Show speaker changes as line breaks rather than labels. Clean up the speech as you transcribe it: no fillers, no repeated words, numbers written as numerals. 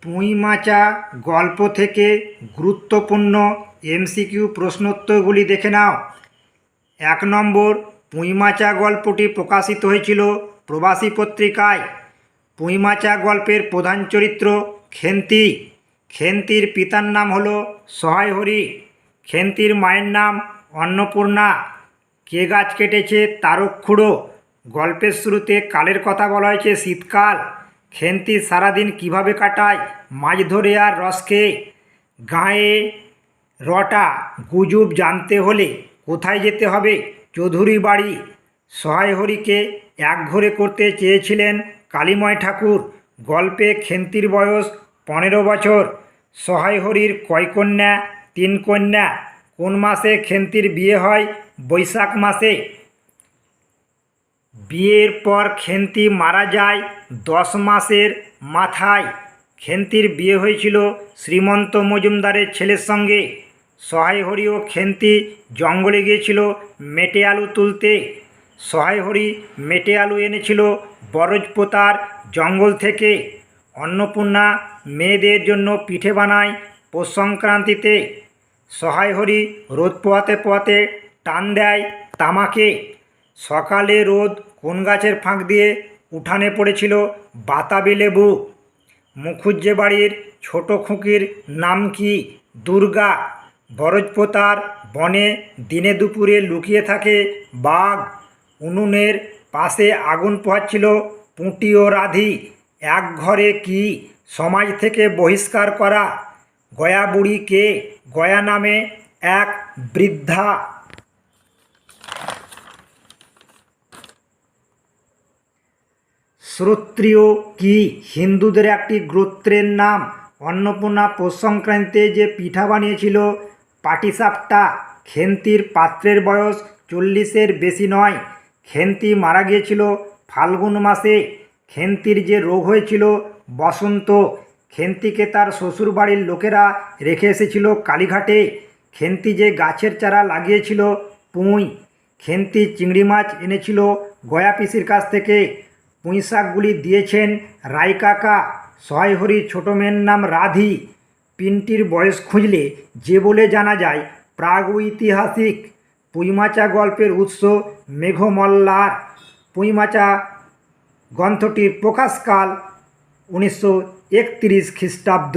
পুঁইমাচা গল্প থেকে গুরুত্বপূর্ণ এমসিকিউ প্রশ্নোত্তরগুলি দেখে নাও। 1 নম্বর, পুঁইমাচা গল্পটি প্রকাশিত হয়েছিল প্রবাসী পত্রিকায়। পুঁইমাচা গল্পের প্রধান চরিত্র খেন্তি। খেন্তির পিতার নাম হলো সহায় হরি। খেন্তির মায়ের নাম অন্নপূর্ণা। কে গাছ কেটেছে তারক-খুড়ো। গল্পের শুরুতে কালের কথা বলা হয়েছে শীতকাল। খেন্তি সারাদিন কিভাবে কাটায়? মাছ ধরে আর রস খেয়ে। গাঁয়ে রটা গুজব জানতে হলে কোথায় যেতে হবে? চৌধুরী বাড়ি। সহায় হরিকে একঘরে করতে চেয়েছিলেন কালীময় ঠাকুর। গল্পে খেন্তির বয়স 15 বছর। সহায় হরির কয় কন্যা? 3 কন্যা। কোন মাসে খেন্তির বিয়ে হয়? বৈশাখ মাসে। বিয়ের পর খেন্তি মারা যায় 10 মাসের মাথায়। খেন্তির বিয়ে হয়েছিল শ্রীমন্ত মজুমদারের ছেলের সঙ্গে। সহায় হরি ও খেন্তি জঙ্গলে গিয়েছিল মেটে আলু তুলতে। সহায় হরি মেটে আলু এনেছিল বরজপোতার জঙ্গল থেকে। অন্নপূর্ণা মেয়েদের জন্য পিঠে বানায় পৌষ সংক্রান্তিতে। সহায় হরি রোদ পোহাতে পোহাতে টান দেয় তামাকে। সকালে রোদ কোন গাছের ফাঁক দিয়ে উঠানে পড়েছিল? বাতাবি লেবু। মুখুজ্জে বাড়ির ছোট খুকির নাম কি? দুর্গা। বরজপোতার বনে দিনে দুপুরে লুকিয়ে থাকে বাঘ। উনুনের পাশে আগুন পোহাচ্ছিল পুঁটি ও রাধি। এক ঘরে কি সমাজ থেকে বহিষ্কার করা? গয়া বুড়ি কে? গয়া নামে এক বৃদ্ধা। শ্রোত্রিয় কি হিন্দুদের একটি গোত্রের নাম? অন্নপূর্ণা পৌষ সংক্রান্তিতে যে পিঠা বানিয়েছিল পাটিসাপটা। খেন্তির পাত্রের বয়স 40-এর বেশি নয়। খেন্তি মারা গিয়েছিল ফাল্গুন মাসে। খেন্তির যে রোগ হয়েছিল বসন্ত। খেন্তিকে তার শ্বশুরবাড়ির লোকেরা রেখে এসেছিল কালীঘাটে। খেন্তি যে গাছের চারা লাগিয়েছিল পুঁই। খেন্তি চিংড়ি মাছ এনেছিল গয়া পিসির কাছ থেকে। পুঁই শাকগুলি দিয়েছেন রায়কাকা। সহায় হরির ছোটো মেয়ের নাম রাধি। পিনটির বয়স খুঁজলে যে বলে জানা যায় প্রাগৈতিহাসিক। পুঁইমাচা গল্পের উৎস মেঘমল্লার। পুঁইমাচা গ্রন্থটির প্রকাশকাল 1931 খ্রিস্টাব্দ।